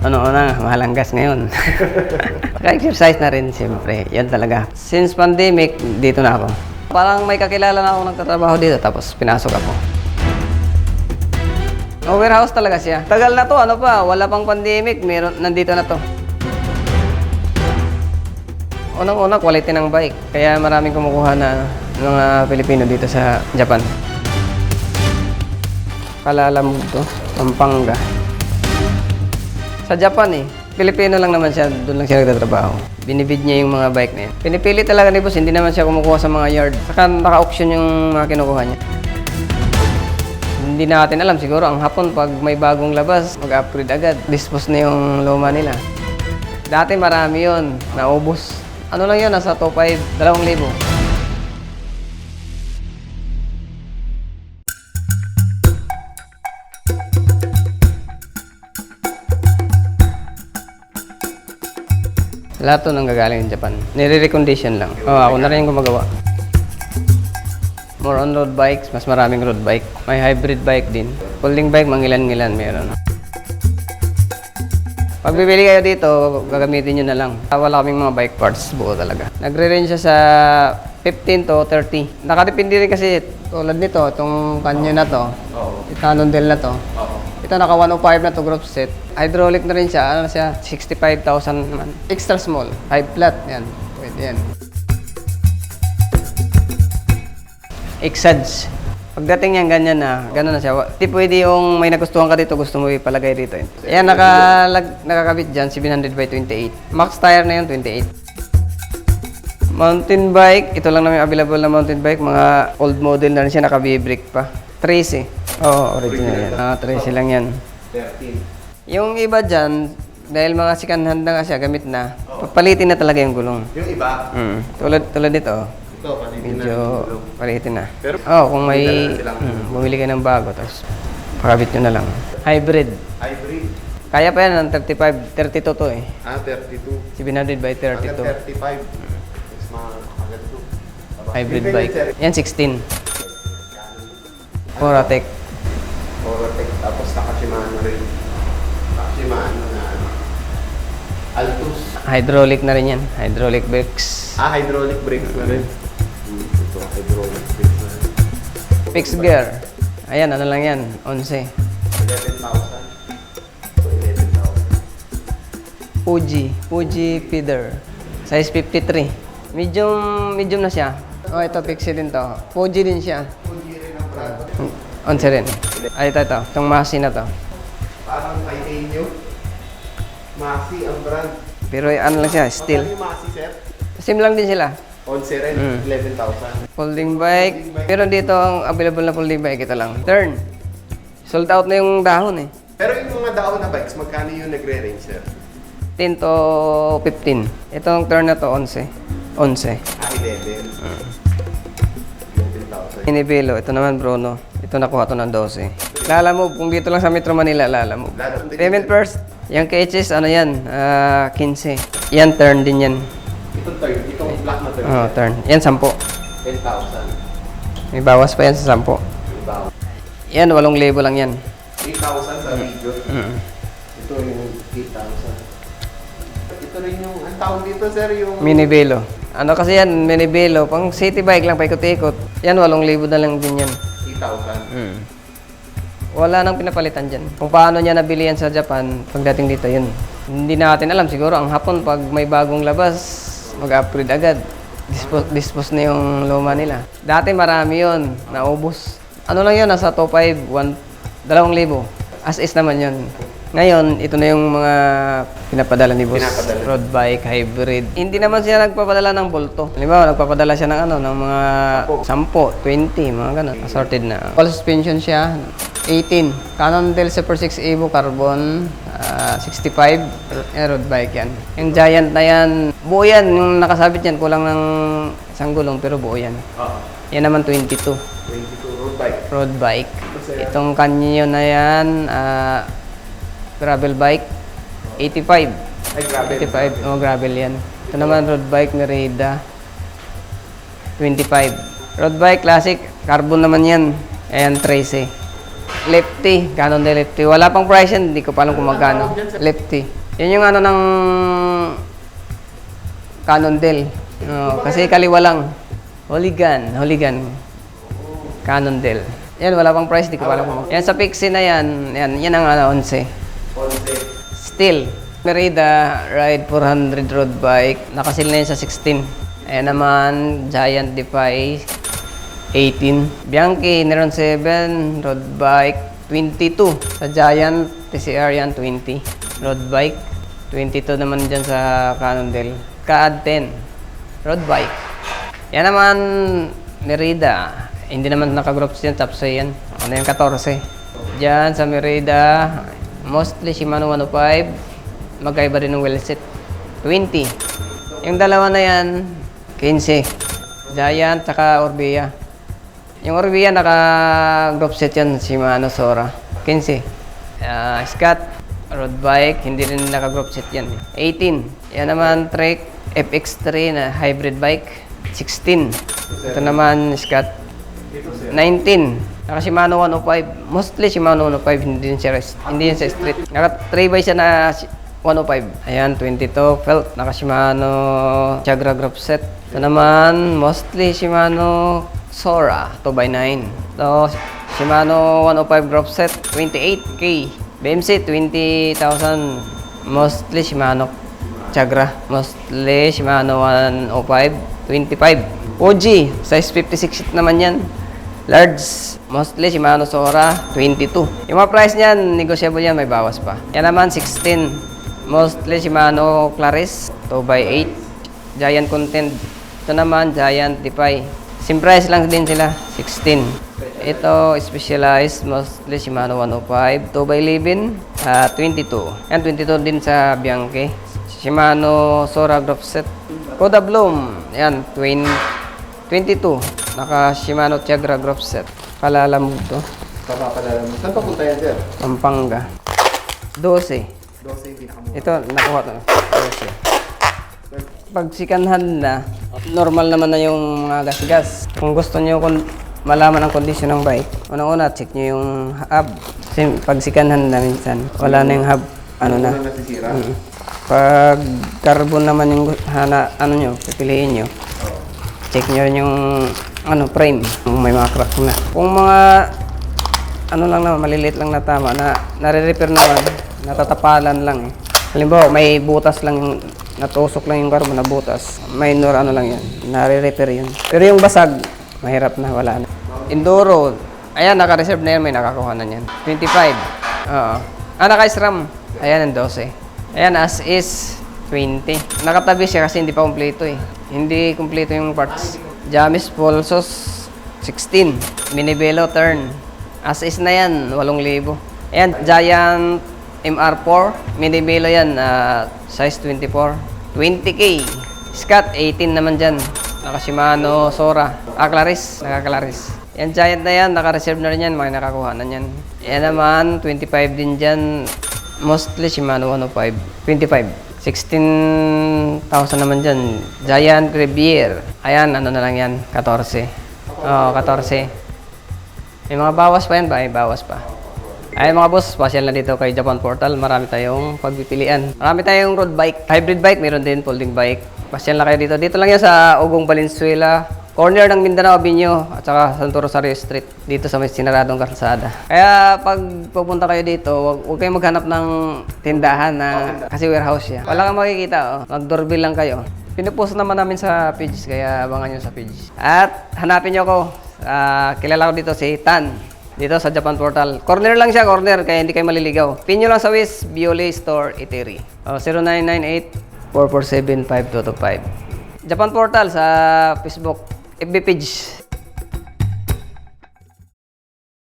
Ano na, mahal ang gas ngayon. Naka-exercise na rin, siyempre. Yan talaga. Since pandemic, dito na ako. Parang may kakilala na ako nagtatrabaho dito, tapos pinasok ako. Warehouse talaga siya. Tagal na to, ano pa, wala pang pandemic, nandito na to. Unang-una, quality ng bike. Kaya maraming kumukuha na mga Pilipino dito sa Japan. Kalalamog to, Pampanga. Sa Japan Pilipino lang naman siya, doon lang siya nagtatrabaho. Binibid niya yung mga bike na yun. Pinipili talaga ni boss, hindi naman siya kumukuha sa mga yard. Saka naka-auction yung mga kinukuha niya. Hindi natin alam, siguro ang hapon pag may bagong labas, mag-upgrade agad. Dispose na yung luma nila. Dati marami yun, naubos. Ano lang yun, nasa top 5, 2,000. Lahat to nang gagaling sa Japan. Nire-recondition lang. Ako na rin yung gumagawa. More on road bikes, mas maraming road bike. May hybrid bike din. Folding bike, mangilan-ngilan meron. Pag bibili kayo dito, gagamitin nyo na lang. Wala kaming mga bike parts, buo talaga. Nagre-range siya sa 15 to 30. Nakadepende rin kasi tulad nito, itong kanya na to. Cannondale na to. Ito naka 105 na to group set. Hydraulic na rin siya. Ano na siya? 65,000 naman. Extra small. High flat. Yan. Pwede yan. Exage. Pagdating niyan, ganyan na. Ganun na siya. Di pwede yung may nagustuhan ka dito, gusto mo ipalagay dito. Yan, nakakabit dyan, 700 by 28. Max tire na yun, 28. Mountain bike. Ito lang namin available na mountain bike. Mga old model na rin siya. Naka-V-brake pa. Trace original yan. 13 lang yan. 13. Yung iba dyan, dahil mga second-hand na nga siya, gamit na, papalitin na talaga yung gulong. Yung iba? Tulad nito. Ito, palitin medyo na. palitin na. Pero, kung may bumili ka ng bago, tapos pakabit nyo na lang. Hybrid. Hybrid? Kaya pa yan ng 35, 32 to 32. 700 by 32. 35. Mas makakagat to. Hybrid bike. Yan, 16. Poratec. Poratec. Tapos Shimano rin. Shimano na Altus. Hydraulic na rin yan. Hydraulic brakes. Hydraulic brakes na rin. Ito, hydraulic brakes na rin. Fixed gear. Ayan, ano lang yan? 11. 11,000. Fuji feeder. Size 53. Medium na siya. Ito, fixed din to. Fuji din siya. Fuji rin ang brand. 11 rin. Ito. Itong Masi na to. Parang titanium. Masi ang brand. Pero ano lang siya, steel. Magkano yung Masi, sir? Same lang din sila. 11 rin, 11,000. Folding bike. Pero dito ang available na folding bike, ito lang. Turn. Sold out na yung dahon Pero yung mga daon na bikes, magkano yung nagre-range, sir? 10 to 15. Itong turn na to, 11. 11. 11. 11,000. Inibelo. Ito naman, Bruno. Ito nakuha to ng 12. Lalamove. Kung dito lang sa Metro Manila, lalamove. Payment first. Yung KHS, ano yan? 15. Yan, turn din yan. Itong turn, itong black na turn. Turn. Yan, 10. 10,000. May bawas pa yan sa 10. Yan, 8,000 lang yan. 3,000 sa video. Ito yung 8,000. Ito rin yung, ang tawag dito, sir, yung... Minivelo. Ano kasi yan, Minivelo. Pang city bike lang, paikot-ikot. Yan, 8,000 na lang din yan. 3,000. Wala nang pinapalitan dyan. Kung paano niya nabili yan sa Japan, pagdating dito, yun. Hindi natin alam. Siguro, ang hapon, pag may bagong labas, mag-upgrade agad. Dispose na yung luma nila. Dati marami yun, naubos. Ano lang yun, nasa top 5, 2,000. As is naman yun. Ngayon, ito na yung mga pinapadala ni boss. Road bike, hybrid. Hindi naman siya nagpapadala ng bolto. Halimbawa, nagpapadala siya ng ng mga 10, 20, mga ganun. Assorted na. All suspension siya, 18. Cannondale Super 6 Evo Carbon, 65. Road bike yan. Yung Giant na yan, buo yan. Yung nakasabit yan, kulang ng isang gulong, pero buo yan. Yan naman 22. 22 road bike. Road bike. Itong kanyo na yan, gravel bike, 85. Ay, gravel. 85, gravel yan. Ito naman, road bike, Merida, 25. Road bike, classic, carbon naman yan. Ayan, 13. Lefty, Cannondale Lefty. Wala pang price yan, hindi ko pa alam kung magkano. Lefty. Yan yung ano ng Cannondale. Kasi kaliwa lang. Hooligan. Cannondale. Yan, wala pang price, di ko pa alam kung magkano. Yan sa Pixie na yan ang 11. Steel. Merida Ride 400 road bike. Nakasil na yan sa 16. Ayan naman, Giant Defy 18. Bianchi Neron 7 road bike 22. Sa Giant TCR yan 20. Road bike 22 naman dyan sa Cannondale. Kaad 10 road bike. Yan naman Merida. Hindi naman naka-groups yan, Tapsoy yan. Ano yan, 14. Dyan sa Merida, mostly Shimano 105. Magkaiba rin ng wheelset. 20. Yung dalawa na yan, 15. Giant, tsaka Orbea. Yung Orbea, naka-group set yan, Shimano Sora. 15. Scott, road bike, hindi rin naka-group set yan. 18. Yan naman, Trek FX3 na hybrid bike. 16. Ito naman, Scott. 19. Naka Shimano 105. Mostly Shimano 105, hindi din siya street. Naka 3x siya na 105. Ayan, 22. Felt. Naka Shimano Chagra group set. Ito naman, mostly Shimano Sora 2x9. So, Shimano 105 group set, 28K. BMC, 20,000. Mostly Shimano Chagra. Mostly Shimano 105, 25. OG, size 56 naman yan. Large, mostly Shimano Sora, 22. Yung mga price niyan, negotiable yan, may bawas pa. Yan naman, 16. Mostly Shimano Claris, 2x8. Giant Content. Ito naman, Giant Defy. Same price lang din sila, 16. Ito, Specialized, mostly Shimano 105, 2x11, 22. Yan, 22 din sa Bianchi. Shimano Sora Group Set. Koda Bloom, yan, 22. Naka Shimano Chagra Group Set. Palalamog to. Papapalala mo. Saan papunta yan, sir? Pampanga. 12. 12 yung pinakamura. Ito, nakuha to. 12. Pag sikanhan na, normal naman na yung mga gas-gas. Kung gusto nyo malaman ang kondisyon ng bike, unang-una, check nyo yung hub. Kasi pag sikanhan na minsan, wala na yung hub. Ano na? Ano nasisira? Pag carbon naman yung pipiliin nyo. Check nyo rin yung frame, kung may mga crack na. Kung mga lang naman, maliliit lang na tama, na nare-repair naman, natatapalan lang eh. Halimbawa, may butas lang, natusok lang yung carbon na butas. Minor lang yan, nare-repair yun. Pero yung basag, mahirap na, wala na. Enduro, ayan, naka-reserve na yan, may nakakuha na yan. 25. Oo. Naka-SRAM. Ayan, ang 12. Ayan, as is, 20. Nakatabi siya kasi hindi pa kumpleto eh. Hindi kumpleto yung parts. Jamis Pulsos, 16. Minibelo Turn. As is na yan, 8,000. Ayan, Giant MR4. Minibelo yan, size 24. 20K. Scott, 18 naman dyan. Naka Shimano Sora. Claris. Naka-Claris. Yan, Giant na yan. Naka-reserve na rin yan. Mga nakakuha na yan. Yan naman, 25 din dyan. Mostly Shimano 105. 25. 16,000 naman dyan. Giant Rivier. Ayan, na lang yan. 14. Oo, 14. May mga bawas pa yan ba? May bawas pa. Ay mga boss, pasyal na dito kay Japan Portal. Marami tayong pagpipilian. Marami tayong road bike. Hybrid bike, meron din folding bike. Pasyal na kayo dito. Dito lang yan sa Ugong Valenzuela. Corner ng Mindanao Avenue at saka Santo Rosario Street. Dito sa may sinaradong kalsada. Kaya pag pupunta kayo dito, huwag kayong maghanap ng tindahan na kasi warehouse yan. Wala kang makikita. Mag-doorbell lang kayo. Pinupost naman namin sa pages, kaya abangan nyo sa pages. At hanapin nyo ako. Kilala ko dito si Tan. Dito sa Japan Portal. Corner lang siya, corner. Kaya hindi kayo maliligaw. Pin nyo lang sa Wiz, Biole Store, Iteri. 0998-447-5225. Japan Portal sa Facebook. FB page.